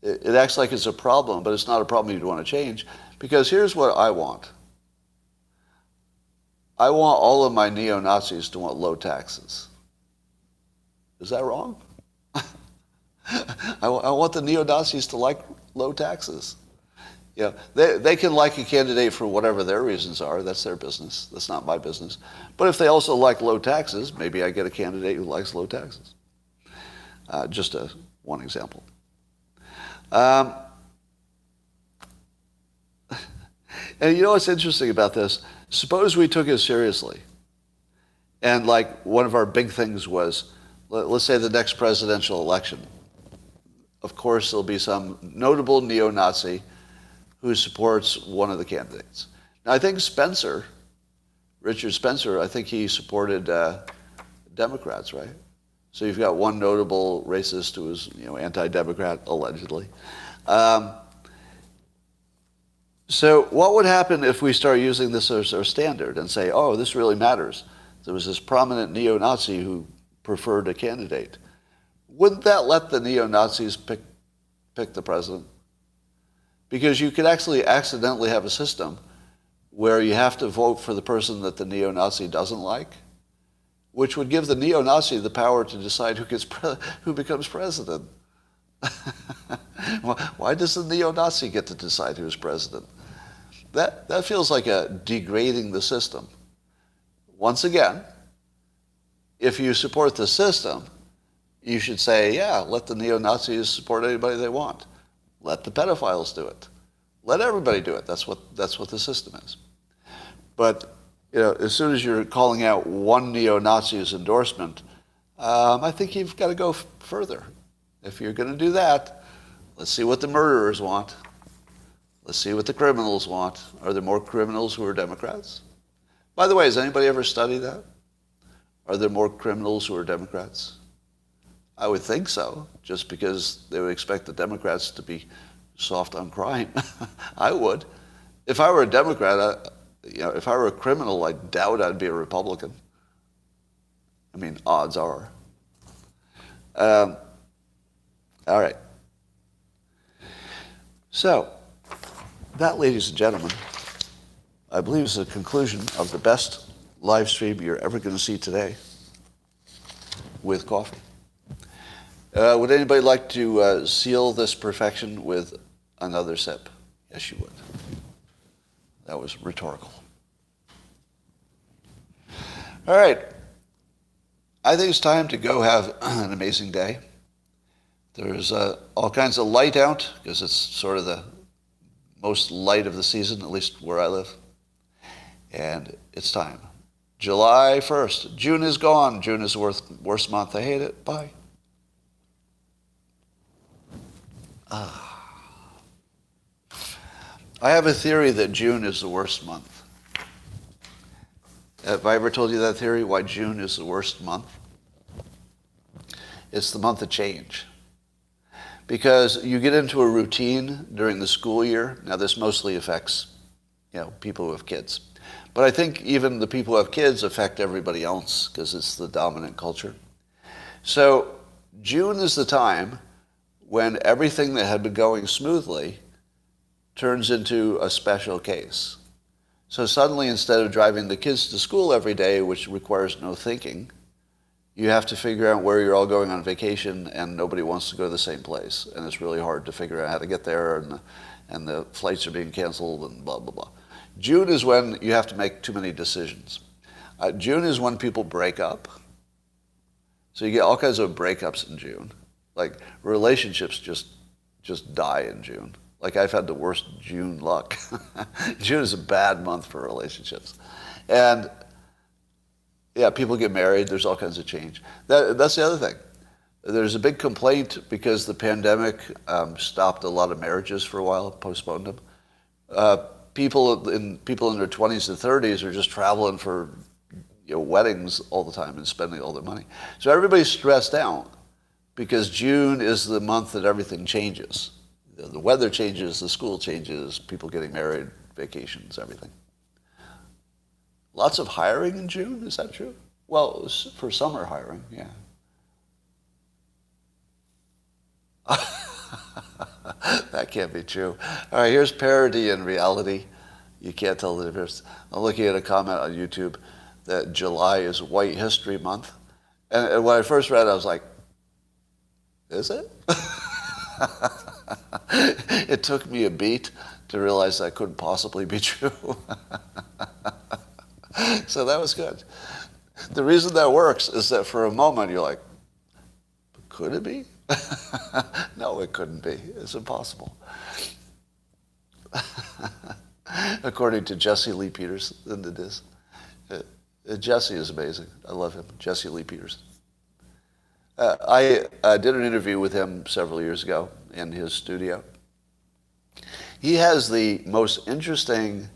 It acts like it's a problem, but it's not a problem you'd want to change, because here's what I want. I want all of my neo-Nazis to want low taxes. Is that wrong? I want the neo-Nazis to like low taxes. You know, they can like a candidate for whatever their reasons are. That's their business. That's not my business. But if they also like low taxes, maybe I get a candidate who likes low taxes. Just one example. And you know what's interesting about this? Suppose we took it seriously. And like one of our big things was, let's say the next presidential election. Of course, there'll be some notable neo-Nazi who supports one of the candidates. Now, I think Richard Spencer, I think he supported Democrats, right? So you've got one notable racist who is, anti-Democrat, allegedly. So what would happen if we start using this as our standard and say, oh, this really matters? There was this prominent neo-Nazi who preferred a candidate. Wouldn't that let the neo-Nazis pick the president? Because you could actually accidentally have a system where you have to vote for the person that the neo-Nazi doesn't like, which would give the neo-Nazi the power to decide who becomes president. Why does the neo-Nazi get to decide who's president? That feels like degrading the system. Once again, if you support the system, you should say, yeah, let the neo-Nazis support anybody they want. Let the pedophiles do it. Let everybody do it. That's what the system is. But as soon as you're calling out one neo-Nazi's endorsement, I think you've got to go further. If you're going to do that, let's see what the murderers want. Let's see what the criminals want. Are there more criminals who are Democrats? By the way, has anybody ever studied that? Are there more criminals who are Democrats? I would think so, just because they would expect the Democrats to be soft on crime. I would. If I were a Democrat, if I were a criminal, I doubt I'd be a Republican. I mean, odds are. All right. So, that, ladies and gentlemen, I believe is the conclusion of the best live stream you're ever going to see today with coffee. Would anybody like to seal this perfection with another sip? Yes, you would. That was rhetorical. All right. I think it's time to go have an amazing day. There's all kinds of light out, because it's sort of the most light of the season, at least where I live. And it's time. July 1st. June is gone. June is the worst month. I hate it. Bye. I have a theory that June is the worst month. Have I ever told you that theory, why June is the worst month? It's the month of change. Because you get into a routine during the school year. Now, this mostly affects, people who have kids. But I think even the people who have kids affect everybody else, because it's the dominant culture. So June is the time when everything that had been going smoothly turns into a special case. So suddenly, instead of driving the kids to school every day, which requires no thinking, you have to figure out where you're all going on vacation, and nobody wants to go to the same place. And it's really hard to figure out how to get there, and the flights are being canceled, and blah, blah, blah. June is when you have to make too many decisions. June is when people break up. So you get all kinds of breakups in June. Like relationships just die in June. Like I've had the worst June luck. June is a bad month for relationships. And yeah, people get married, there's all kinds of change. That's the other thing. There's a big complaint because the pandemic stopped a lot of marriages for a while, postponed them. People in their 20s and 30s are just traveling for weddings all the time and spending all their money. So everybody's stressed out because June is the month that everything changes. The weather changes, the school changes, people getting married, vacations, everything. Lots of hiring in June, is that true? Well, for summer hiring, yeah. That can't be true. All right, here's parody and reality. You can't tell the difference. I'm looking at a comment on YouTube that July is White History Month. And when I first read it, I was like, is it? It took me a beat to realize that couldn't possibly be true. So that was good. The reason that works is that for a moment you're like, could it be? No, it couldn't be. It's impossible. According to Jesse Lee Peterson, it is. Jesse is amazing. I love him. Jesse Lee Peterson. I did an interview with him several years ago in his studio. He has the most interesting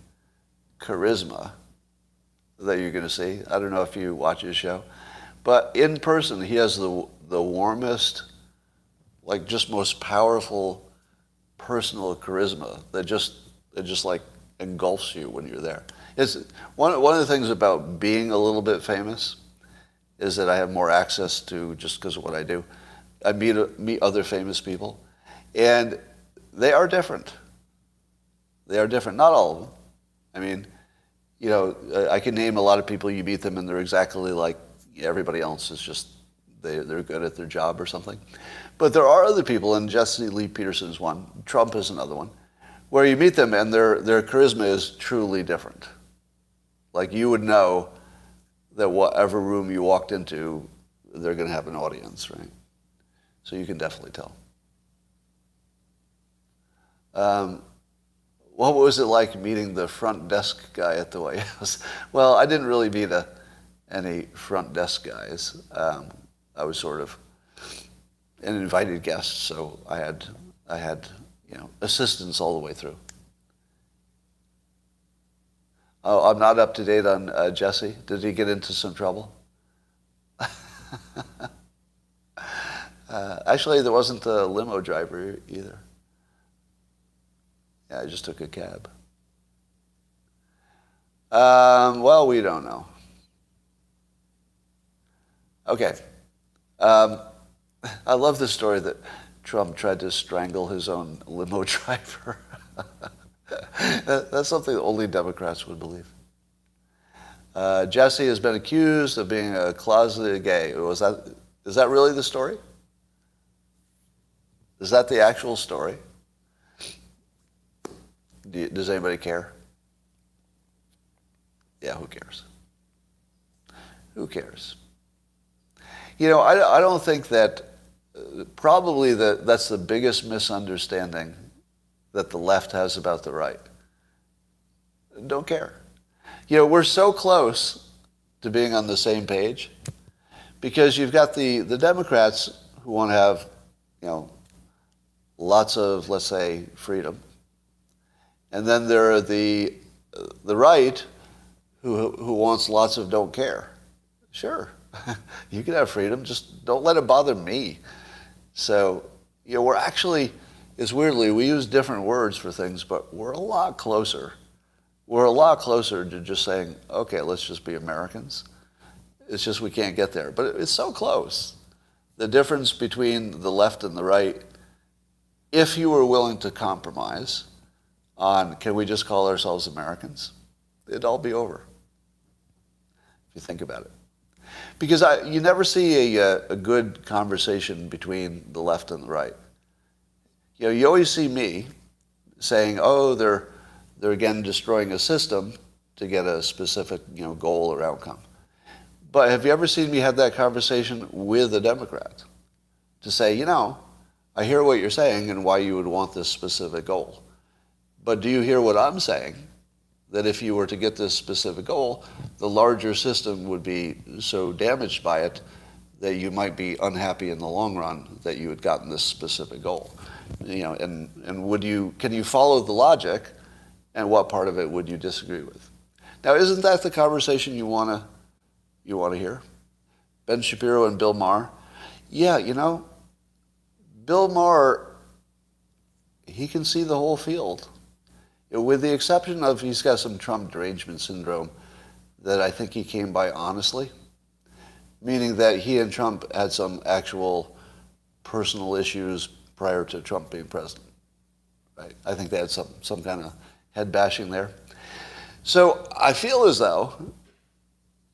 charisma that you're going to see. I don't know if you watch his show, but in person he has the warmest, like just most powerful personal charisma that just like engulfs you when you're there. It's one of the things about being a little bit famous is that I have more access to, just because of what I do. I meet other famous people, and they are different. They are different. Not all of them. I mean, I can name a lot of people, you meet them and they're exactly like everybody else. It's just they're good at their job or something. But there are other people, and Jesse Lee Peterson is one, Trump is another one, where you meet them and their charisma is truly different. Like you would know that whatever room you walked into, they're going to have an audience, right? So you can definitely tell. What was it like meeting the front desk guy at the White House? Well, I didn't really meet any front desk guys. I was sort of an invited guest, so I had assistance all the way through. Oh, I'm not up to date on Jesse. Did he get into some trouble? Actually, there wasn't a limo driver either. Yeah, I just took a cab. Well, we don't know. Okay. I love the story that Trump tried to strangle his own limo driver. That's something that only Democrats would believe. Jesse has been accused of being a closeted gay. Is that really the story? Is that the actual story? Does anybody care? Yeah, who cares? Who cares? I don't think that, probably that's the biggest misunderstanding that the left has about the right. Don't care. We're so close to being on the same page because you've got the Democrats who want to have, lots of, let's say, freedom. And then there are the right who wants lots of don't care. Sure, you can have freedom, just don't let it bother me. So, we're actually, it's weirdly, we use different words for things, but we're a lot closer. We're a lot closer to just saying, okay, let's just be Americans. It's just we can't get there. But it's so close. The difference between the left and the right, if you were willing to compromise on, can we just call ourselves Americans? It'd all be over, if you think about it. Because you never see a good conversation between the left and the right. You always see me saying, oh, they're again destroying a system to get a specific goal or outcome. But have you ever seen me have that conversation with a Democrat to say, you know, I hear what you're saying and why you would want this specific goal. But do you hear what I'm saying? That if you were to get this specific goal, the larger system would be so damaged by it that you might be unhappy in the long run that you had gotten this specific goal. You know, and can you follow the logic, and what part of it would you disagree with? Now, isn't that the conversation you want to hear? Ben Shapiro and Bill Maher. Yeah, you know, Bill Maher, he can see the whole field. With the exception of he's got some Trump derangement syndrome that I think he came by honestly, meaning that he and Trump had some actual personal issues prior to Trump being president. Right? I think they had some kind of head bashing there. So I feel as though,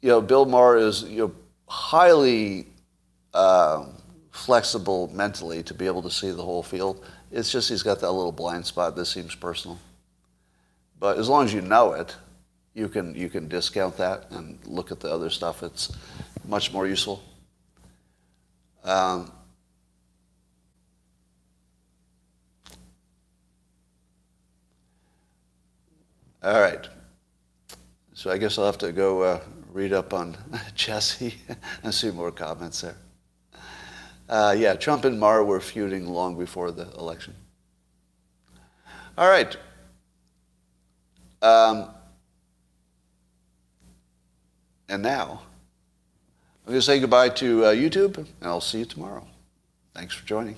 you know, Bill Maher is, you know, highly flexible mentally to be able to see the whole field. It's just he's got that little blind spot that seems personal. But as long as you know it, you can discount that and look at the other stuff. It's much more useful. All right. So I guess I'll have to go read up on Jesse and see more comments there. Yeah, Trump and Maher were feuding long before the election. All right. And now, I'm going to say goodbye to YouTube, and I'll see you tomorrow. Thanks for joining.